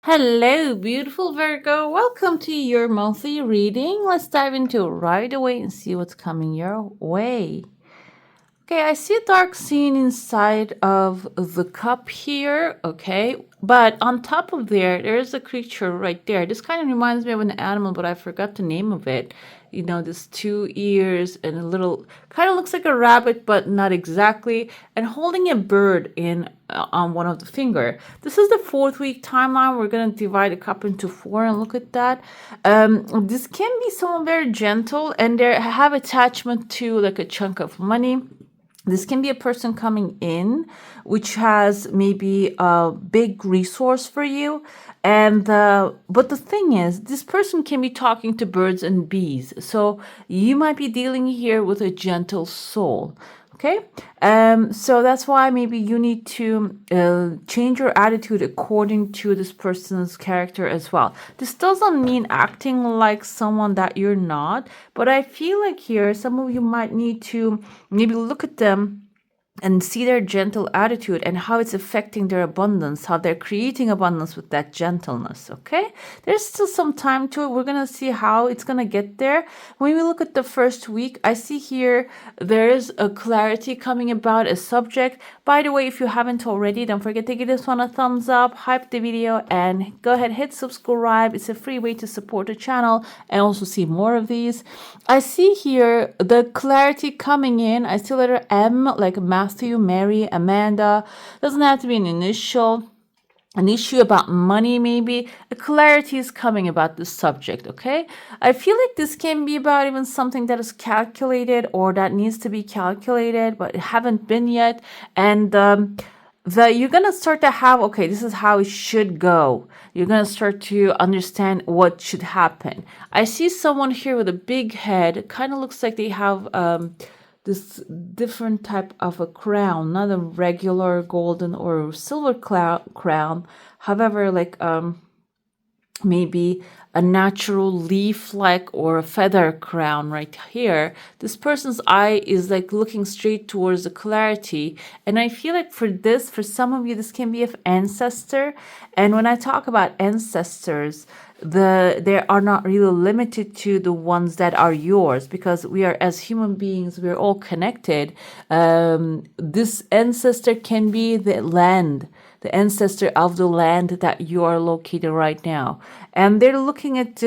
Hello, beautiful Virgo. Welcome to your monthly reading. Let's dive into it right away and see what's coming your way. Okay, I see a dark scene inside of the cup here, okay? But on top of there's a creature right there. This kind of reminds me of an animal, but I forgot the name of it. You know, this two ears and a little, kind of looks like a rabbit, but not exactly, and holding a bird in on one of the finger. This is the 4th week timeline. We're going to divide the cup into four and look at that. This can be someone very gentle, and they have attachment to like a chunk of money. This can be a person coming in, which has maybe a big resource for you. And but the thing is, this person can be talking to birds and bees. So you might be dealing here with a gentle soul. Okay, so that's why maybe you need to change your attitude according to this person's character as well. This doesn't mean acting like someone that you're not, but I feel like here some of you might need to maybe look at them and see their gentle attitude and how it's affecting their abundance, how they're creating abundance with that gentleness, okay? There's still some time to it. We're going to see how it's going to get there. When we look at the first week, I see here there is a clarity coming about a subject. By the way, if you haven't already, don't forget to give this one a thumbs up, hype the video, and go ahead, hit subscribe. It's a free way to support the channel and also see more of these. I see here the clarity coming in. I see letter M, like Matthew, Mary, Amanda. Doesn't have to be an initial. An issue about money, maybe. A clarity is coming about this subject, okay? I feel like this can be about even something that is calculated or that needs to be calculated, but it haven't been yet. And you're going to start to have, okay, this is how it should go. You're going to start to understand what should happen. I see someone here with a big head. It kind of looks like they have this different type of a crown, not a regular golden or silver crown. However, like maybe a natural leaf-like or a feather crown right here. This person's eye is like looking straight towards the clarity. And I feel like for some of you, this can be an ancestor. And when I talk about ancestors, they are not really limited to the ones that are yours, because we are, as human beings, we're all connected. This ancestor can be the land, the ancestor of the land that you are located right now, and they're looking at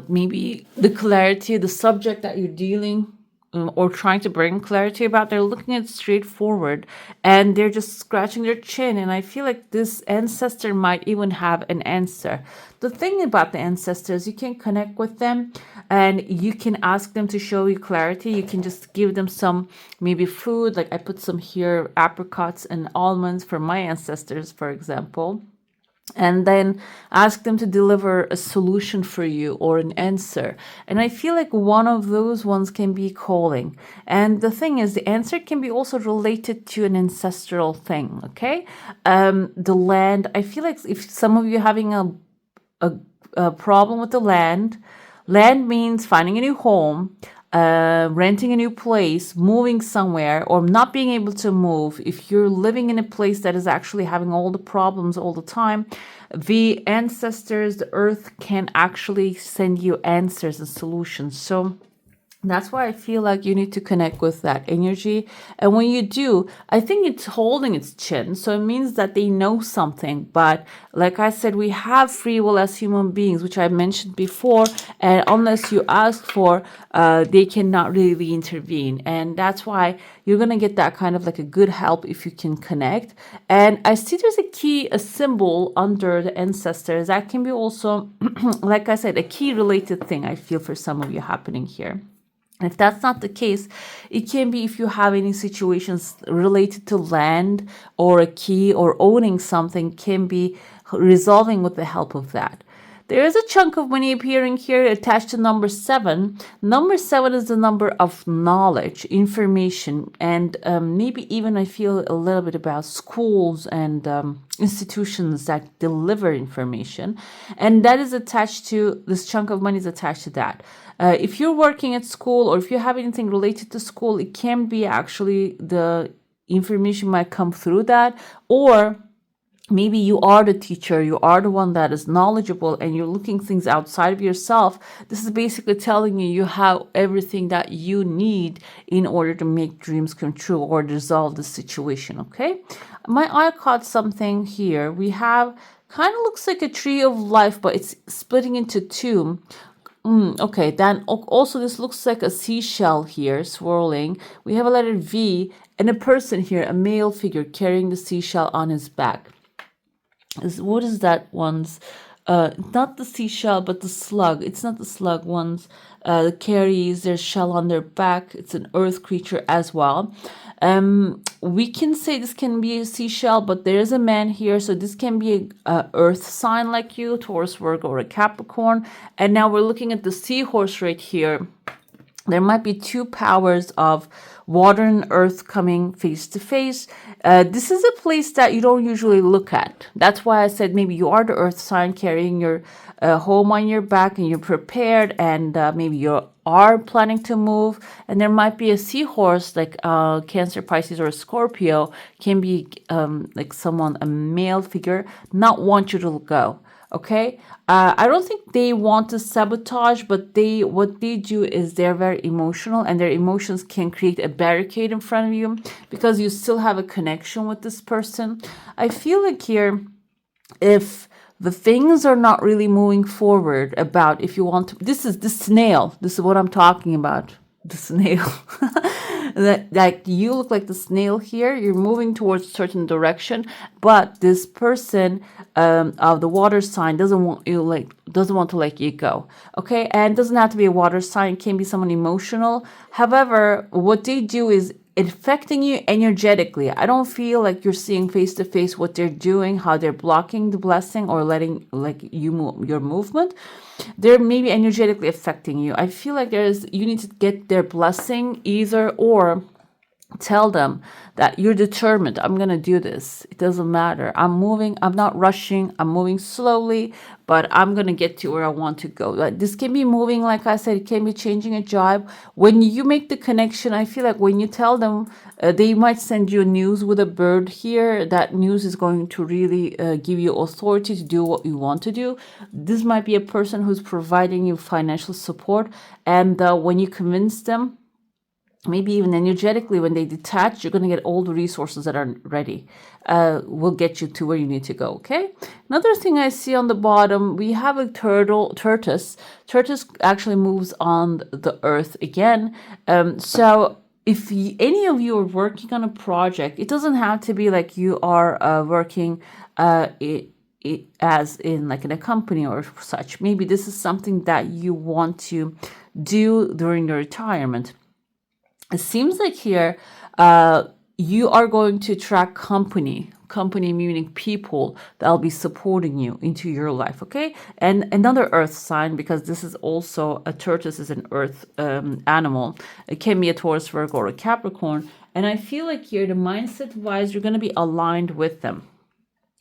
maybe the clarity, the subject that you're dealing or trying to bring clarity about. They're looking at straightforward and they're just scratching their chin. And I feel like this ancestor might even have an answer. The thing about the ancestors, you can connect with them and you can ask them to show you clarity. You can just give them some maybe food. Like I put some here, apricots and almonds for my ancestors, for example, and then ask them to deliver a solution for you or an answer. And I feel like one of those ones can be calling. And the thing is, the answer can be also related to an ancestral thing, okay? The land, I feel like if some of you are having a problem with the land means finding a new home, renting a new place, moving somewhere, or not being able to move. If you're living in a place that is actually having all the problems all the time, the ancestors, the earth can actually send you answers and solutions. So that's why I feel like you need to connect with that energy. And when you do, I think it's holding its chin. So it means that they know something. But like I said, we have free will as human beings, which I mentioned before. And unless you ask for, they cannot really intervene. And that's why you're going to get that kind of like a good help if you can connect. And I see there's a key, a symbol under the ancestors. That can be also, like I said, a key related thing I feel for some of you happening here. If that's not the case, it can be if you have any situations related to land or a key or owning something, can be resolving with the help of that. There is a chunk of money appearing here attached to number 7. Number 7 is the number of knowledge, information, and maybe even I feel a little bit about schools and institutions that deliver information. And that is attached to, this chunk of money is attached to that. If you're working at school or if you have anything related to school, it can be actually the information might come through that, or maybe you are the teacher, you are the one that is knowledgeable, and you're looking things outside of yourself. This is basically telling you you have everything that you need in order to make dreams come true or resolve the situation. Okay, my eye caught something here. We have kind of looks like a tree of life, but it's splitting into two. Okay, then also this looks like a seashell here swirling. We have a letter V and a person here, a male figure carrying the seashell on his back. What is that one's? Not the seashell, but the slug. It's not the slug ones. Carries their shell on their back. It's an earth creature as well. We can say this can be a seashell, but there is a man here, so this can be a earth sign like you, Taurus, Virgo, or a Capricorn. And now we're looking at the seahorse right here. There might be two powers of water and earth coming face to face. This is a place that you don't usually look at. That's why I said maybe you are the earth sign carrying your home on your back and you're prepared, and maybe you are planning to move. And there might be a seahorse like Cancer, Pisces, or a Scorpio, can be like someone, a male figure, not want you to go. Okay, I don't think they want to sabotage, but what they do is they're very emotional, and their emotions can create a barricade in front of you because you still have a connection with this person. I feel like here, if the things are not really moving forward about, if you want to, this is the snail. This is what I'm talking about. The snail. That like you look like the snail here. You're moving towards a certain direction, but this person of the water sign doesn't want to let you go. Okay, and it doesn't have to be a water sign. It can be someone emotional. However, what they do is affecting you energetically. I don't feel like you're seeing face to face what they're doing, how they're blocking the blessing or letting like you move your movement. They're maybe energetically affecting you. I feel like you need to get their blessing either, or tell them that you're determined. I'm going to do this. It doesn't matter. I'm moving. I'm not rushing. I'm moving slowly, but I'm going to get to where I want to go. Like, this can be moving. Like I said, it can be changing a job. When you make the connection, I feel like when you tell them, they might send you news with a bird here. That news is going to really give you authority to do what you want to do. This might be a person who's providing you financial support. And when you convince them, maybe even energetically, when they detach, you're going to get all the resources that are ready. Will get you to where you need to go. Okay. Another thing I see on the bottom, we have a tortoise. Tortoise actually moves on the earth again. So if any of you are working on a project, it doesn't have to be like you are working as in like in a company or such. Maybe this is something that you want to do during your retirement. It seems like here you are going to attract company meaning people that'll be supporting you into your life. Okay, and another earth sign, because this is also a tortoise is an earth animal. It can be a Taurus, Virgo, or a Capricorn. And I feel like here the mindset wise you're going to be aligned with them.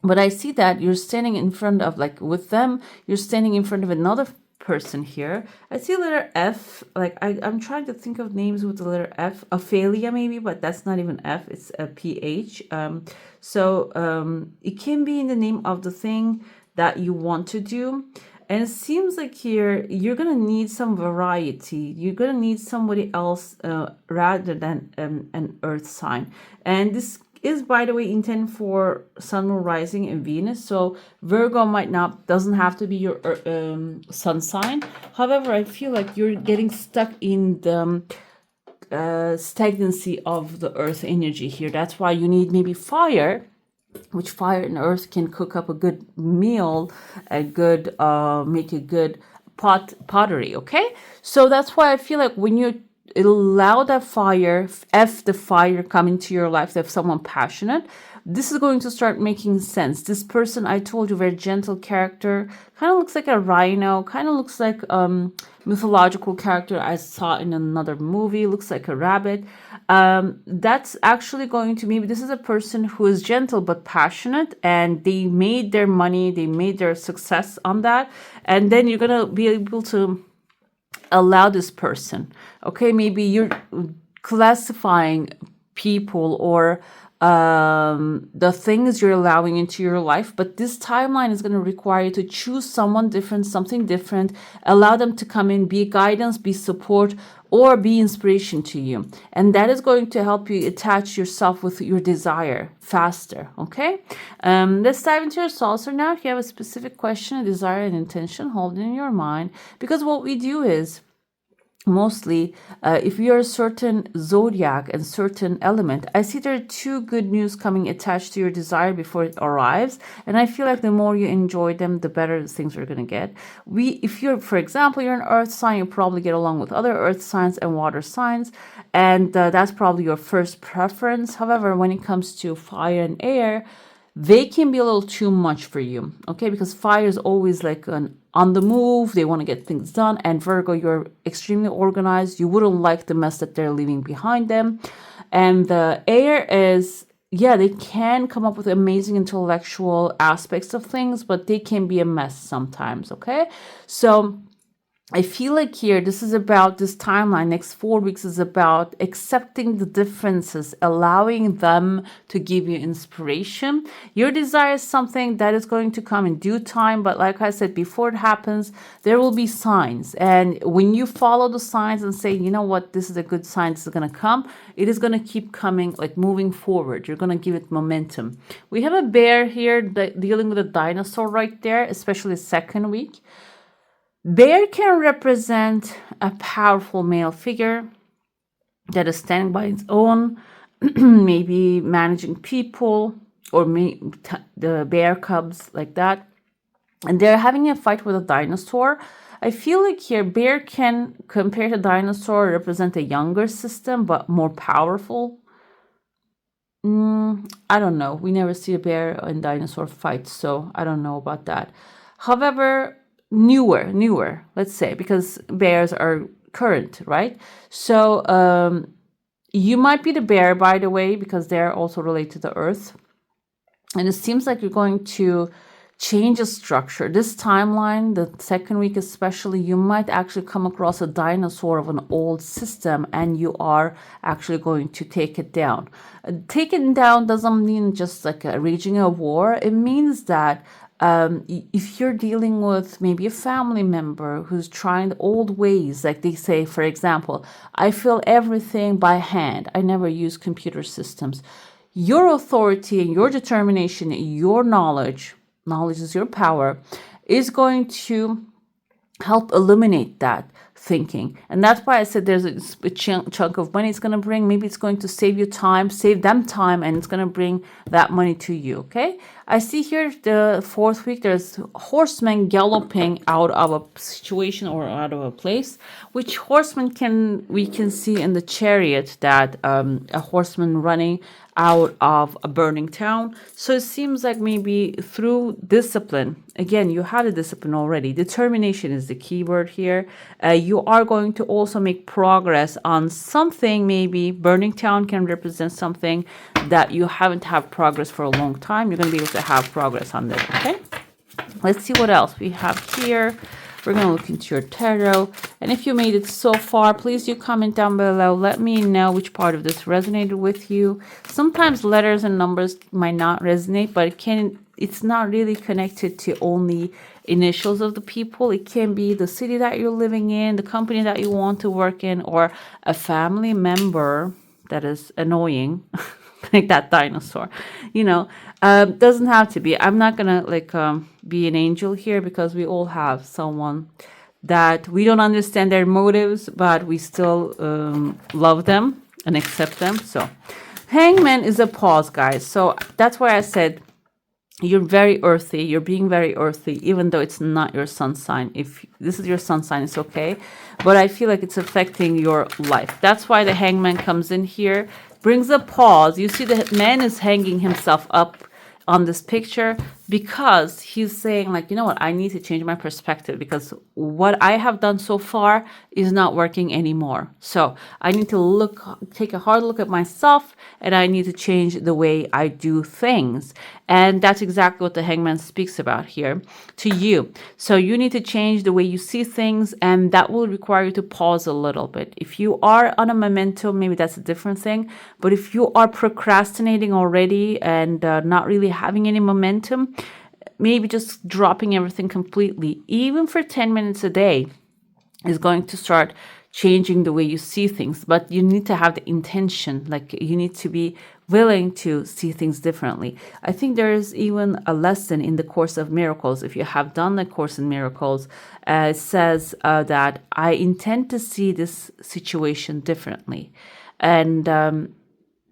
But I see that you're standing in front of, like with them, you're standing in front of another person here. I see letter F. Like I'm trying to think of names with the letter F. Ophelia maybe, but that's not even F. It's a PH. It can be in the name of the thing that you want to do. And it seems like here you're gonna need some variety. You're gonna need somebody else rather than an earth sign. And this is, by the way, intended for Sun, Moon, Rising, and Venus. So Virgo doesn't have to be your sun sign. However, I feel like you're getting stuck in the stagnancy of the earth energy here. That's why you need maybe fire, which fire and earth can cook up a good meal, make a good pottery. Okay, so that's why I feel like when you allow that fire, the fire come into your life, if someone passionate, this is going to start making sense. This person, I told you, very gentle character, kind of looks like a rhino, kind of looks like mythological character I saw in another movie, looks like a rabbit. That's actually going to, maybe this is a person who is gentle but passionate, and they made their money, they made their success on that, and then you're gonna be able to allow this person. Okay, maybe you're classifying people or the things you're allowing into your life. But this timeline is going to require you to choose someone different, something different, allow them to come in, be guidance, be support, or be inspiration to you. And that is going to help you attach yourself with your desire faster. Okay. Let's dive into your soul. So now if you have a specific question, a desire, an intention, hold it in your mind, because what we do is, mostly if you're a certain zodiac and certain element, I see there are two good news coming attached to your desire before it arrives, and I feel like the more you enjoy them, the better things are going to get. If you're, for example, you're an earth sign, you probably get along with other earth signs and water signs, and that's probably your first preference. However, when it comes to fire and air, they can be a little too much for you, okay? Because fire is always like on the move. They want to get things done. And Virgo, you're extremely organized. You wouldn't like the mess that they're leaving behind them. And the air is, yeah, they can come up with amazing intellectual aspects of things, but they can be a mess sometimes, okay? So I feel like here, this is about this timeline. Next 4 weeks is about accepting the differences, allowing them to give you inspiration. Your desire is something that is going to come in due time. But like I said, before it happens, there will be signs. And when you follow the signs and say, you know what, this is a good sign, this is going to come, it is going to keep coming, like moving forward. You're going to give it momentum. We have a bear here dealing with a dinosaur right there, especially the second week. Bear can represent a powerful male figure that is standing by its own, maybe managing people, or the bear cubs like that. And they're having a fight with a dinosaur. I feel like here, bear can, compared to dinosaur, represent a younger system, but more powerful. I don't know. We never see a bear in dinosaur fights, so I don't know about that. However, newer, let's say, because bears are current, right? So you might be the bear, by the way, because they're also related to the earth. And it seems like you're going to change a structure. This timeline, the second week especially, you might actually come across a dinosaur of an old system, and you are actually going to take it down. Taking down doesn't mean just like raging a war. It means that if you're dealing with maybe a family member who's trying the old ways, like they say, for example, I fill everything by hand, I never use computer systems. Your authority and your determination, your knowledge is your power, is going to help eliminate that thinking. And that's why I said there's a chunk of money it's going to bring. Maybe it's going to save you time, save them time, and it's going to bring that money to you, okay? I see here the fourth week, there's horsemen galloping out of a situation or out of a place, which horseman we can see in the chariot, that a horseman running out of a burning town. So it seems like maybe through discipline, again, you have the discipline already. Determination is the key word here. You are going to also make progress on something. Maybe burning town can represent something that you haven't had progress for a long time. You're going to be able to have progress on this, okay? Let's see what else we have here. We're going to look into your tarot. And if you made it so far, please do comment down below. Let me know which part of this resonated with you. Sometimes letters and numbers might not resonate, but it's not really connected to only initials of the people. It can be the city that you're living in, the company that you want to work in, or a family member that is annoying. Like that dinosaur, doesn't have to be. I'm not gonna be an angel here, because we all have someone that we don't understand their motives, but we still love them and accept them. So Hangman is a pause, guys. So that's why I said you're very earthy. You're being very earthy, even though it's not your sun sign. If this is your sun sign, it's okay. But I feel like it's affecting your life. That's why the Hangman comes in here. Brings a pause. You see the man is hanging himself up on this picture, because he's saying like, you know what, I need to change my perspective because what I have done so far is not working anymore. So I need to take a hard look at myself, and I need to change the way I do things. And that's exactly what the Hangman speaks about here to you. So you need to change the way you see things, and that will require you to pause a little bit. If you are on a momentum, maybe that's a different thing. But if you are procrastinating already and not really having any momentum, maybe just dropping everything completely, even for 10 minutes a day, is going to start changing the way you see things. But you need to have the intention, like you need to be willing to see things differently. I think there is even a lesson in the Course of Miracles. If you have done the Course in Miracles, it says that I intend to see this situation differently. And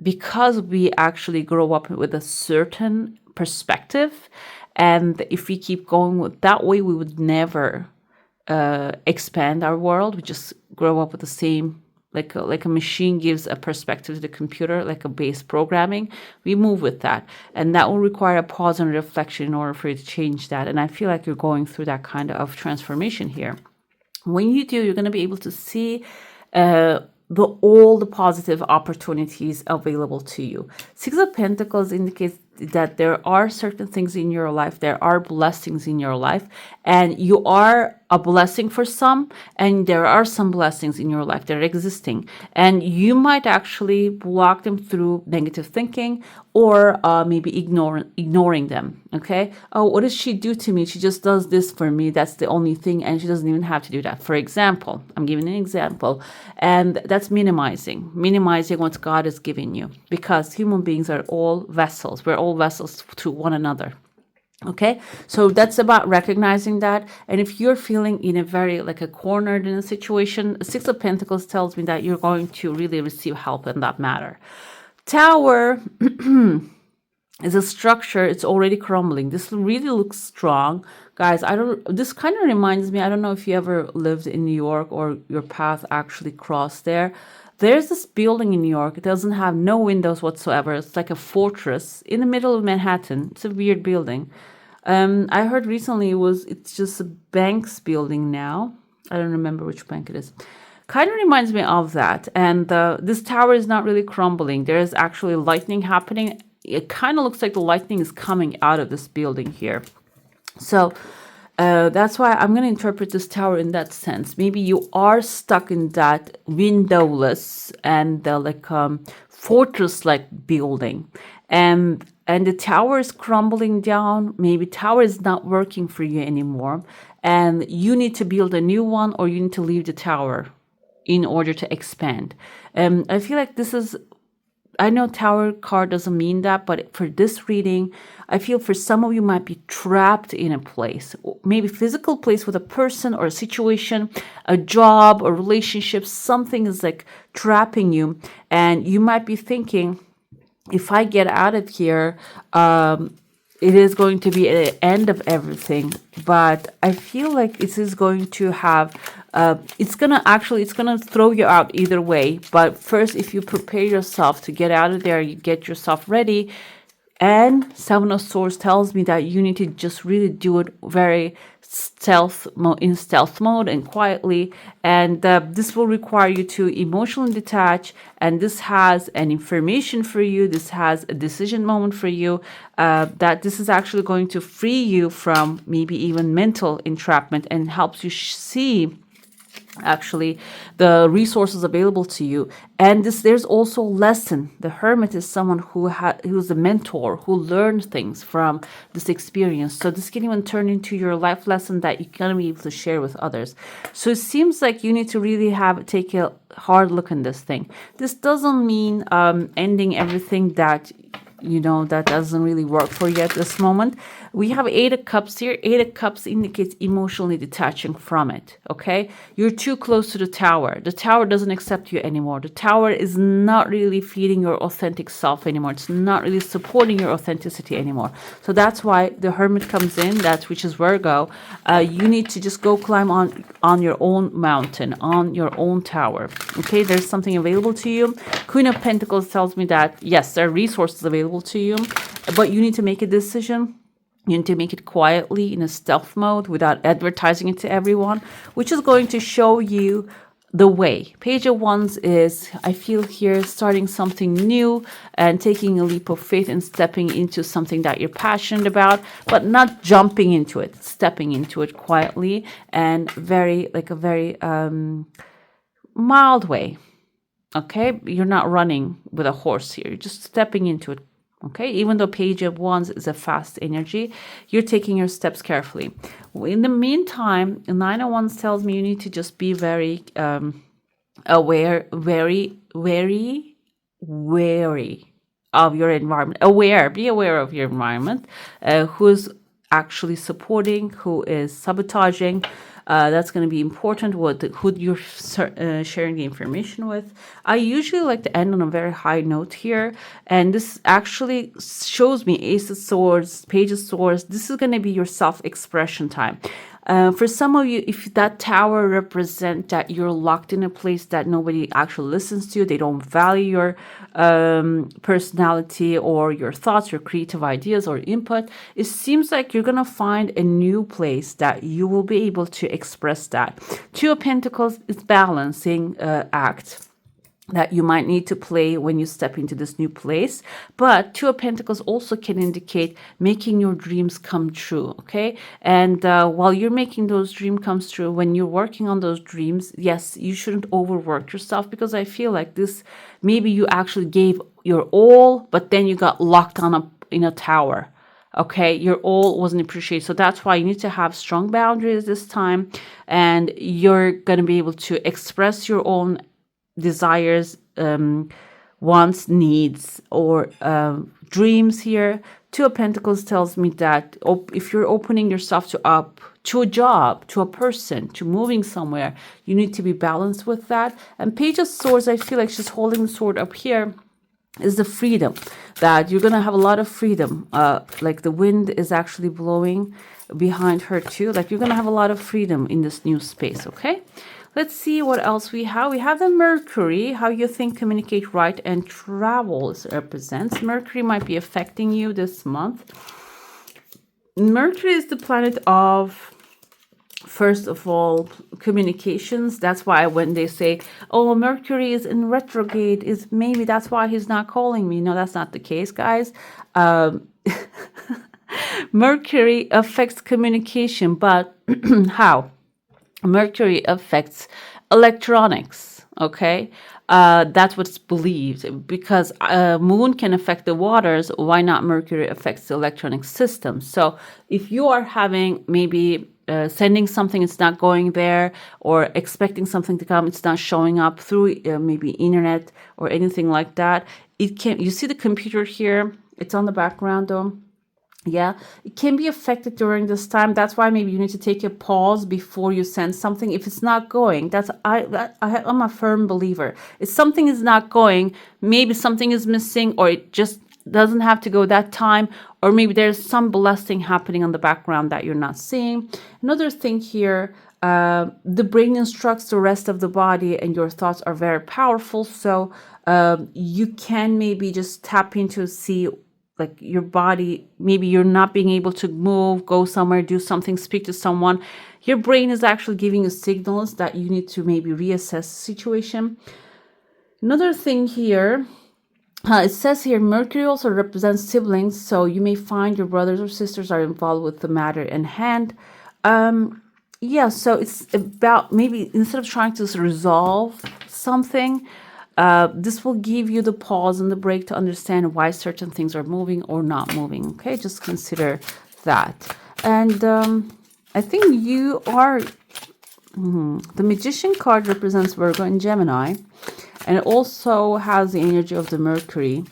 because we actually grow up with a certain perspective, and if we keep going with that way, we would never expand our world. We just grow up with the same, like a machine gives a perspective to the computer, like a base programming. We move with that, and that will require a pause and reflection in order for you to change that. And I feel like you're going through that kind of transformation here. When you do, you're going to be able to see all the positive opportunities available to you. Six of Pentacles indicates that there are certain things in your life, there are blessings in your life, and you are a blessing for some, and there are some blessings in your life that are existing, and you might actually block them through negative thinking, or maybe ignoring them. Okay, oh, what does she do to me? She just does this for me, that's the only thing, and she doesn't even have to do that. For example, I'm giving an example, and that's minimizing what God has given you, because human beings are all vessels. We're all vessels to one another. Okay, so that's about recognizing that. And if you're feeling in a very like a cornered in a situation, Six of Pentacles tells me that you're going to really receive help in that matter. Tower is a structure, it's already crumbling. This really looks strong. Guys, this kind of reminds me, I don't know if you ever lived in New York or your path actually crossed there. There's this building in New York. It doesn't have no windows whatsoever. It's like a fortress in the middle of Manhattan. It's a weird building. I heard recently it's just a bank's building now. I don't remember which bank it is. Kind of reminds me of that. And this tower is not really crumbling. There is actually lightning happening. It kind of looks like the lightning is coming out of this building here. So that's why I'm going to interpret this tower in that sense. Maybe you are stuck in that windowless and fortress-like building, and the tower is crumbling down. Maybe tower is not working for you anymore, and you need to build a new one, or you need to leave the tower in order to expand. I feel like this is, I know tower card doesn't mean that, but for this reading, I feel for some of you might be trapped in a place, maybe physical place with a person or a situation, a job, a relationship. Something is like trapping you, and you might be thinking, if I get out of here, it is going to be the end of everything. But I feel like this is going to have, it's gonna throw you out either way. But first, if you prepare yourself to get out of there, you get yourself ready. And Seven of Swords tells me that you need to just really do it very stealth mode and quietly. And this will require you to emotionally detach. And this has an information for you. This has a decision moment for you. That this is actually going to free you from maybe even mental entrapment, and helps you see actually the resources available to you. And there's also a lesson. The Hermit is someone who's a mentor, who learned things from this experience. So this can even turn into your life lesson that you're going to be able to share with others. So it seems like you need to really take a hard look in this thing. This doesn't mean ending everything that that doesn't really work for you at this moment. We have Eight of Cups here. Eight of Cups indicates emotionally detaching from it, okay? You're too close to the Tower. The Tower doesn't accept you anymore. The Tower is not really feeding your authentic self anymore. It's not really supporting your authenticity anymore. So that's why the Hermit comes in, which is Virgo. You need to just go climb on your own mountain, on your own tower, okay? There's something available to you. Queen of Pentacles tells me that, yes, there are resources available to you, but you need to make a decision. You need to make it quietly in a stealth mode without advertising it to everyone, which is going to show you the way. Page of Wands is, I feel here, starting something new and taking a leap of faith and stepping into something that you're passionate about, but not jumping into it, stepping into it quietly and very mild way. Okay, you're not running with a horse here. You're just stepping into it. Okay, even though Page of Wands is a fast energy, you're taking your steps carefully. In the meantime, Nine of Wands tells me you need to just be very aware, very wary of your environment. Be aware of your environment. Who's actually supporting, who is sabotaging. That's going to be important, who you're sharing the information with. I usually like to end on a very high note here, and this actually shows me Ace of Swords, Page of Swords. This is going to be your self-expression time. For some of you, if that Tower represents that you're locked in a place that nobody actually listens to, they don't value your personality or your thoughts, your creative ideas or input, it seems like you're going to find a new place that you will be able to express that. Two of Pentacles is balancing act that you might need to play when you step into this new place. But Two of Pentacles also can indicate making your dreams come true, okay? And while you're making those dreams come true, when you're working on those dreams, yes, you shouldn't overwork yourself, because I feel like this, maybe you actually gave your all, but then you got locked in a tower. Okay, your all wasn't appreciated. So that's why you need to have strong boundaries this time, and you're going to be able to express your own desires, wants, needs, or dreams here. Two of Pentacles tells me that if you're opening yourself to a job, to a person, to moving somewhere, you need to be balanced with that. And Page of Swords, I feel like she's holding the sword up here, is the freedom, that you're going to have a lot of freedom. Like the wind is actually blowing behind her too. Like you're going to have a lot of freedom in this new space, okay? Let's see what else we have. We have the Mercury, how you think, communicate, write, and travel represents. Mercury might be affecting you this month. Mercury is the planet of, first of all, communications. That's why when they say, oh, Mercury is in retrograde, is maybe that's why he's not calling me. No, that's not the case, guys. Mercury affects communication, but how? Mercury affects electronics, okay? That's what's believed. Because moon can affect the waters, why not Mercury affects the electronic system? So if you are having maybe sending something, it's not going there, or expecting something to come, it's not showing up through maybe internet or anything like that, it can, you see the computer here, it's on the background though. Yeah, it can be affected during this time. That's why maybe you need to take a pause before you send something. If it's not going, I'm a firm believer. If something is not going, maybe something is missing, or it just doesn't have to go that time, or maybe there's some blessing happening on the background that you're not seeing. Another thing here, the brain instructs the rest of the body, and your thoughts are very powerful. So you can maybe just tap into, see, like your body, maybe you're not being able to move, go somewhere, do something, speak to someone. Your brain is actually giving you signals that you need to maybe reassess the situation. Another thing here, it says here, Mercury also represents siblings. So you may find your brothers or sisters are involved with the matter in hand. Yeah, so it's about maybe instead of trying to resolve something, this will give you the pause and the break to understand why certain things are moving or not moving. Okay, just consider that. And I think you are, the Magician card represents Virgo and Gemini, and it also has the energy of the Mercury.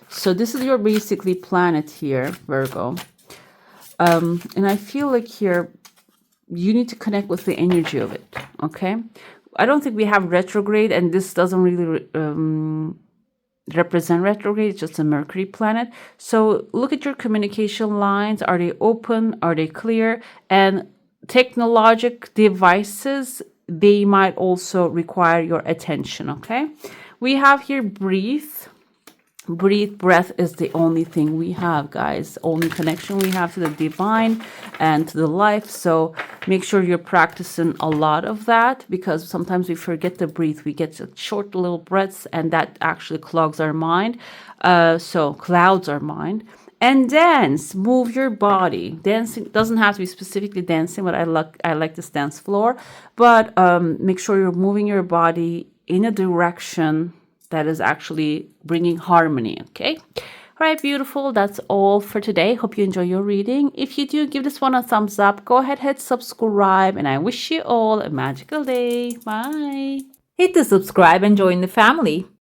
So this is your basically planet here, Virgo. And I feel like here you need to connect with the energy of it. Okay, I don't think we have retrograde, and this doesn't really represent retrograde. It's just a Mercury planet. So look at your communication lines. Are they open? Are they clear? And technologic devices, they might also require your attention. Okay, we have here breathe. Breath is the only thing we have, guys. Only connection we have to the divine and to the life. So make sure you're practicing a lot of that, because sometimes we forget to breathe. We get short little breaths, and that actually clogs our mind. So clouds our mind. And dance, move your body. Dancing doesn't have to be specifically dancing, but I like this dance floor. But make sure you're moving your body in a direction that is actually bringing harmony. Okay. All right, beautiful. That's all for today. Hope you enjoy your reading. If you do, give this one a thumbs up. Go ahead, hit subscribe, and I wish you all a magical day. Bye. Hit the subscribe and join the family.